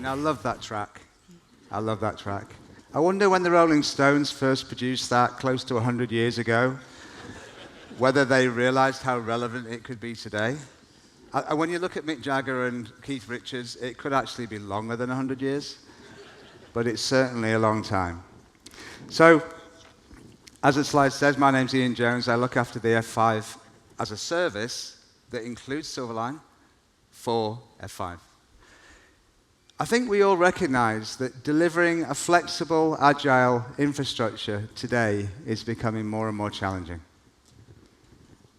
I love that track. I love that track. I wonder when the Rolling Stones first produced that close to 100 years ago, whether they realized how relevant it could be today. When you look at Mick Jagger and Keith Richards, it could actually be longer than 100 years, but it's certainly a long time. So, as the slide says, my name's Ian Jones. I look after the F5 as a service that includes Silverline for F5. I think we all recognize that delivering a flexible, agile infrastructure today is becoming more and more challenging.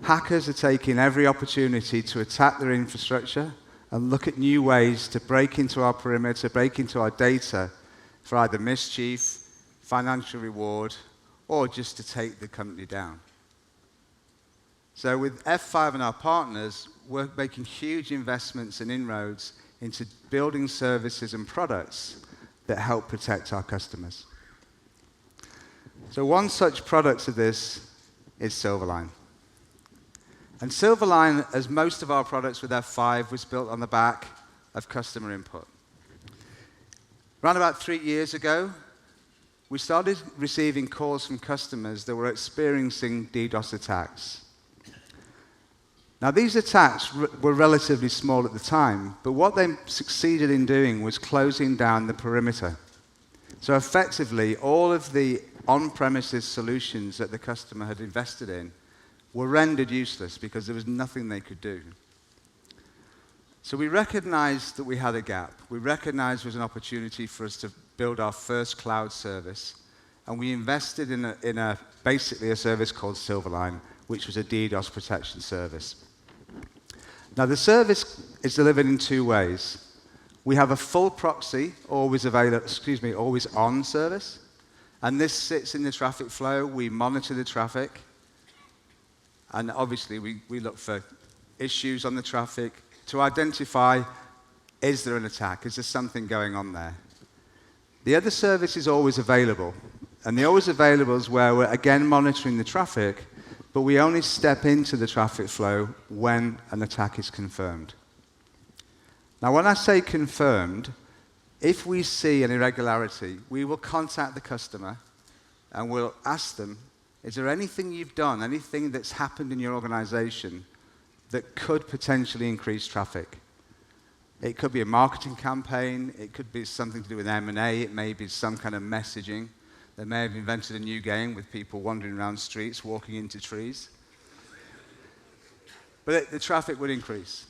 Hackers are taking every opportunity to attack their infrastructure and look at new ways to break into our perimeter, break into our data for either mischief, financial reward, or just to take the company down. So with F5 and our partners, we're making huge investments and inroads into building services and products that help protect our customers. So one such product of this is Silverline. And Silverline, as most of our products with F5, was built on the back of customer input. Around about 3 years ago, we started receiving calls from customers that were experiencing DDoS attacks. Now, these attacks were relatively small at the time, but what they succeeded in doing was closing down the perimeter. So effectively, all of the on-premises solutions that the customer had invested in were rendered useless because there was nothing they could do. So we recognized that we had a gap. We recognized there was an opportunity for us to build our first cloud service, and we invested in basically a service called Silverline, which was a DDoS protection service. Now, the service is delivered in two ways. We have a full proxy, always on service, and this sits in the traffic flow. We monitor the traffic, and obviously we look for issues on the traffic to identify, is there an attack? Is there something going on there? The other service is always available, and the always available is where we're again monitoring the traffic, but we only step into the traffic flow when an attack is confirmed. Now, when I say confirmed, if we see an irregularity, we will contact the customer and we'll ask them, is there anything you've done, anything that's happened in your organization that could potentially increase traffic? It could be a marketing campaign, it could be something to do with M&A, it may be some kind of messaging. They may have invented a new game with people wandering around streets, walking into trees. But the traffic would increase.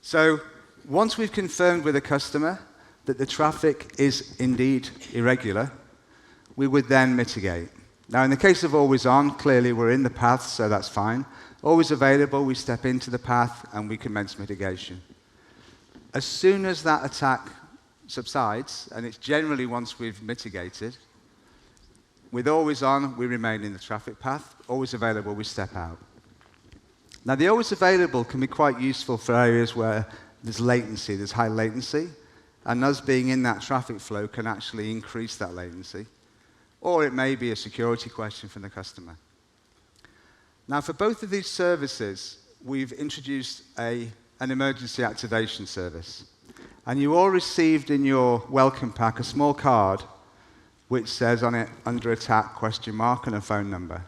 So once we've confirmed with a customer that the traffic is indeed irregular, we would then mitigate. Now, in the case of always on, clearly we're in the path, so that's fine. Always available, we step into the path and we commence mitigation. As soon as that attack subsides, and it's generally once we've mitigated, with always on, we remain in the traffic path. Always available, we step out. Now, the always available can be quite useful for areas where there's latency, there's high latency, and us being in that traffic flow can actually increase that latency. Or it may be a security question from the customer. Now, for both of these services, we've introduced an emergency activation service. And you all received in your welcome pack a small card which says on it, under attack, question mark, and a phone number.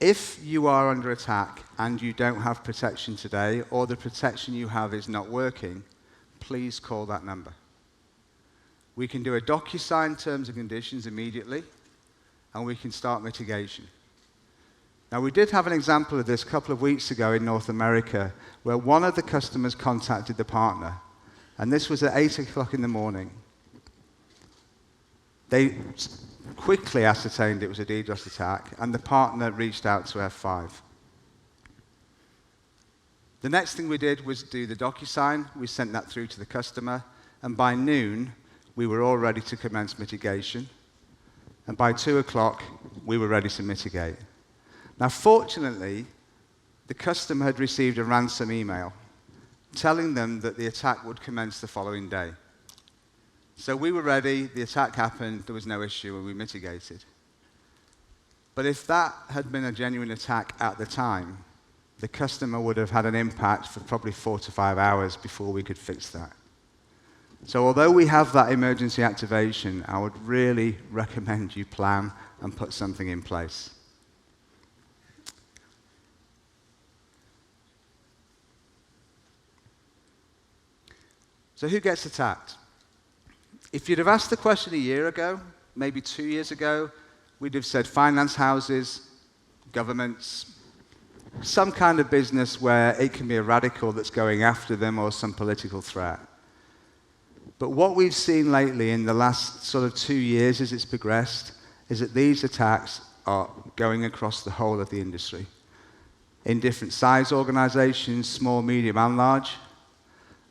If you are under attack and you don't have protection today, or the protection you have is not working, please call that number. We can do a DocuSign terms and conditions immediately, and we can start mitigation. Now, we did have an example of this a couple of weeks ago in North America, where one of the customers contacted the partner, and this was at 8 o'clock in the morning. They quickly ascertained it was a DDoS attack, and the partner reached out to F5. The next thing we did was do the DocuSign. We sent that through to the customer, and by noon, we were all ready to commence mitigation. And by 2 o'clock, we were ready to mitigate. Now, fortunately, the customer had received a ransom email telling them that the attack would commence the following day. So we were ready, the attack happened, there was no issue, and we mitigated. But if that had been a genuine attack at the time, the customer would have had an impact for probably 4 to 5 hours before we could fix that. So although we have that emergency activation, I would really recommend you plan and put something in place. So who gets attacked? If you'd have asked the question a year ago, maybe 2 years ago, we'd have said finance houses, governments, some kind of business where it can be a radical that's going after them or some political threat. But what we've seen lately in the last sort of 2 years as it's progressed is that these attacks are going across the whole of the industry in different size organizations, small, medium, and large.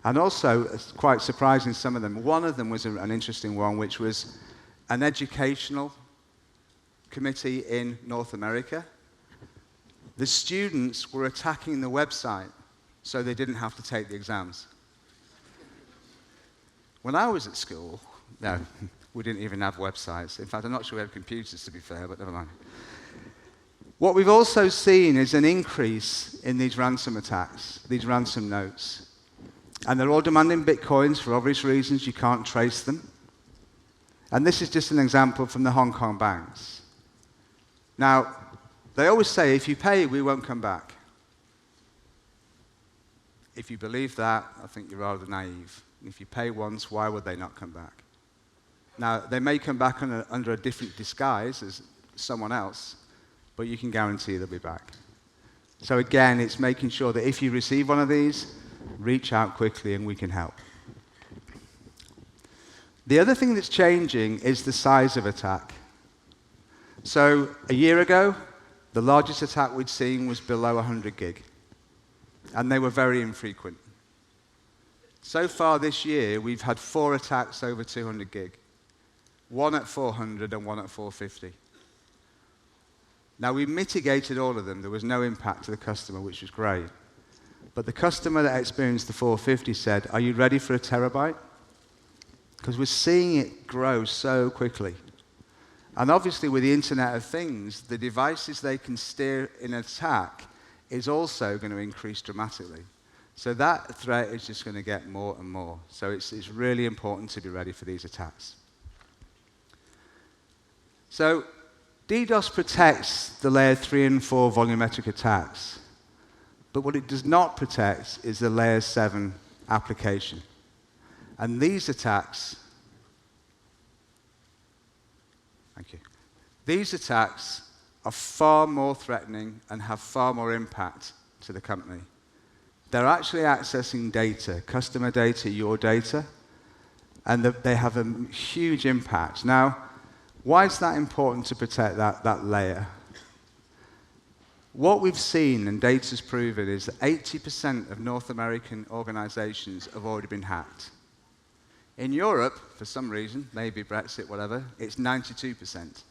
And also, quite surprising, some of them. One of them was an interesting one, which was an educational committee in North America. The students were attacking the website so they didn't have to take the exams. When I was at school, no, we didn't even have websites. In fact, I'm not sure we had computers, to be fair, but never mind. What we've also seen is an increase in these ransom attacks, these ransom notes. And they're all demanding bitcoins for obvious reasons. You can't trace them. And this is just an example from the Hong Kong banks. Now, they always say, if you pay, we won't come back. If you believe that, I think you're rather naive. If you pay once, why would they not come back? Now, they may come back under a different disguise as someone else, but you can guarantee they'll be back. So again, it's making sure that if you receive one of these, reach out quickly and we can help. The other thing that's changing is the size of attack. So a year ago, the largest attack we'd seen was below 100 gig, and they were very infrequent. So far this year, we've had 4 attacks over 200 gig, 1 at 400 and 1 at 450. Now, we mitigated all of them. There was no impact to the customer, which was great. But the customer that experienced the 450 said, are you ready for a terabyte? Because we're seeing it grow so quickly. And obviously, with the Internet of Things, the devices they can steer in an attack is also going to increase dramatically. So that threat is just going to get more and more. So it's really important to be ready for these attacks. So DDoS protects the layer 3 and 4 volumetric attacks. But what it does not protect is the layer 7 application. And these attacks, thank you. These attacks are far more threatening and have far more impact to the company. They're actually accessing data, customer data, your data, and they have a huge impact. Now, why is that important to protect that layer? What we've seen, and data's proven, is that 80% of North American organizations have already been hacked. In Europe, for some reason, maybe Brexit, whatever, it's 92%.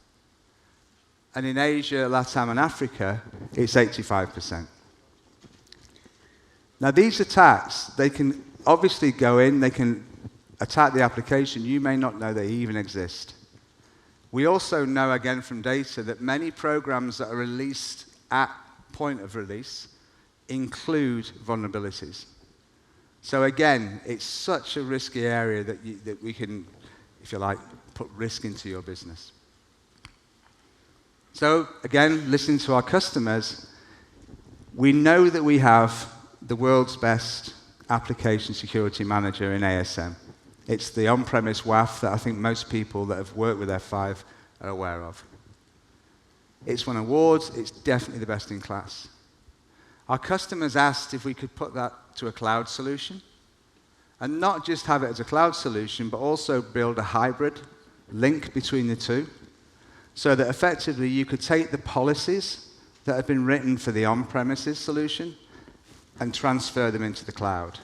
And in Asia, LATAM, and Africa, it's 85%. Now, these attacks, they can obviously go in, they can attack the application. You may not know they even exist. We also know, again, from data, that many programs that are released at point of release include vulnerabilities. So again, it's such a risky area that we can, if you like, put risk into your business. So again, listening to our customers, we know that we have the world's best application security manager in ASM. It's the on-premise WAF that I think most people that have worked with F5 are aware of. It's won awards. It's definitely the best in class. Our customers asked if we could put that to a cloud solution, and not just have it as a cloud solution, but also build a hybrid link between the two, so that effectively you could take the policies that have been written for the on-premises solution and transfer them into the cloud.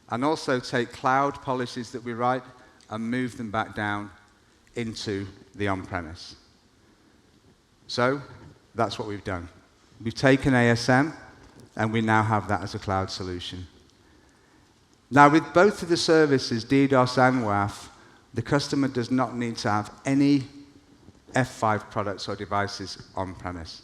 And also take cloud policies that we write and move them back down into the on-premise. So that's what we've done. We've taken ASM, and we now have that as a cloud solution. Now, with both of the services, DDoS and WAF, the customer does not need to have any F5 products or devices on-premise.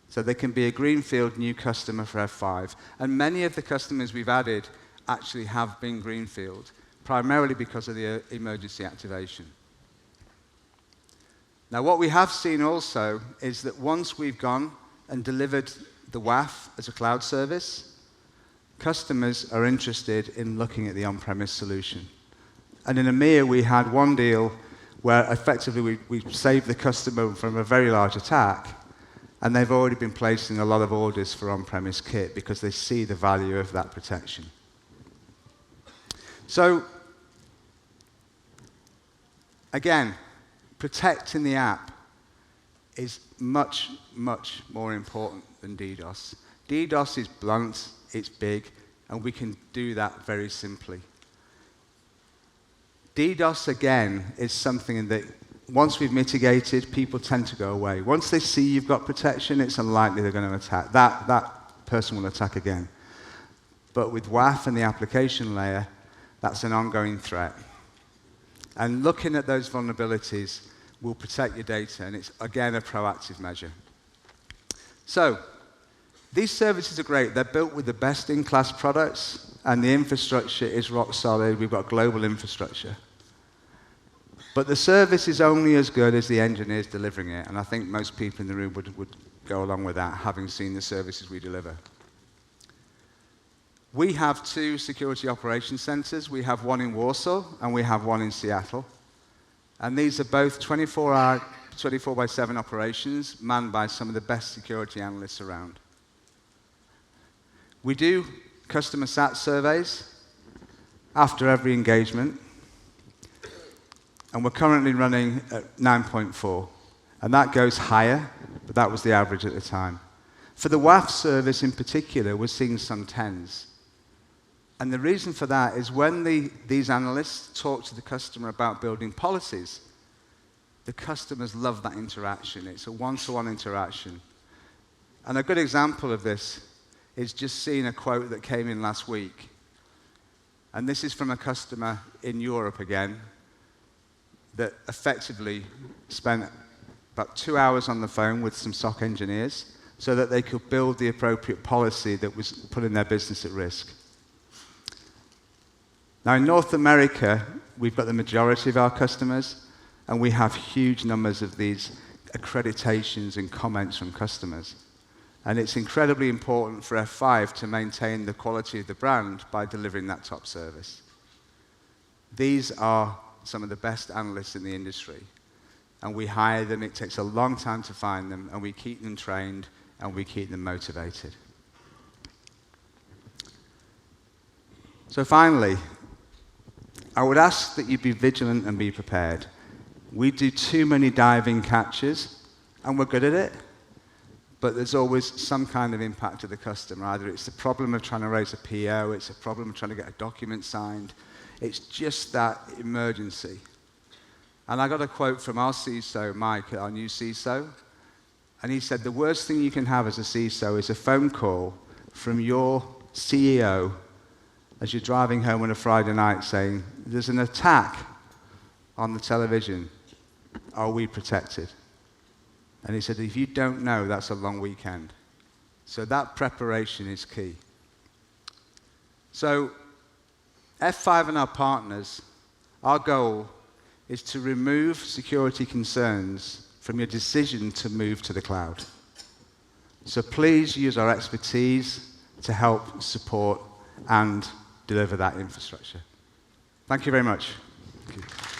So they can be a greenfield new customer for F5. And many of the customers we've added actually have been greenfield, primarily because of the emergency activation. Now, what we have seen also is that once we've gone and delivered the WAF as a cloud service, customers are interested in looking at the on-premise solution. And in EMEA, we had one deal where effectively we saved the customer from a very large attack, and they've already been placing a lot of orders for on-premise kit because they see the value of that protection. So, again, protecting the app is much, much more important than DDoS. DDoS is blunt, it's big, and we can do that very simply. DDoS, again, is something that once we've mitigated, people tend to go away. Once they see you've got protection, it's unlikely they're going to attack. That person will attack again. But with WAF and the application layer, that's an ongoing threat. And looking at those vulnerabilities will protect your data, and it's, again, a proactive measure. So, these services are great. They're built with the best-in-class products, and the infrastructure is rock solid. We've got global infrastructure. But the service is only as good as the engineers delivering it, and I think most people in the room would go along with that, having seen the services we deliver. We have 2 security operations centers. We have one in Warsaw, and we have one in Seattle. And these are both 24-hour, 24/7 operations manned by some of the best security analysts around. We do customer sat surveys after every engagement, and we're currently running at 9.4. And that goes higher, but that was the average at the time. For the WAF service in particular, we're seeing some 10s. And the reason for that is when these analysts talk to the customer about building policies, the customers love that interaction. It's a one-to-one interaction. And a good example of this is just seeing a quote that came in last week. And this is from a customer in Europe again that effectively spent about 2 hours on the phone with some SOC engineers so that they could build the appropriate policy that was putting their business at risk. Now, in North America, we've got the majority of our customers, and we have huge numbers of these accreditations and comments from customers. And it's incredibly important for F5 to maintain the quality of the brand by delivering that top service. These are some of the best analysts in the industry, and we hire them. It takes a long time to find them, and we keep them trained, and we keep them motivated. So finally, I would ask that you be vigilant and be prepared. We do too many diving catches, and we're good at it, but there's always some kind of impact to the customer. Either it's the problem of trying to raise a PO, it's a problem of trying to get a document signed. It's just that emergency. And I got a quote from our CISO, Mike, our new CISO, and he said, the worst thing you can have as a CISO is a phone call from your CEO as you're driving home on a Friday night saying, there's an attack on the television. Are we protected? And he said, if you don't know, that's a long weekend. So that preparation is key. So F5 and our partners, our goal is to remove security concerns from your decision to move to the cloud. So please use our expertise to help support and deliver that infrastructure. Thank you very much. Thank you.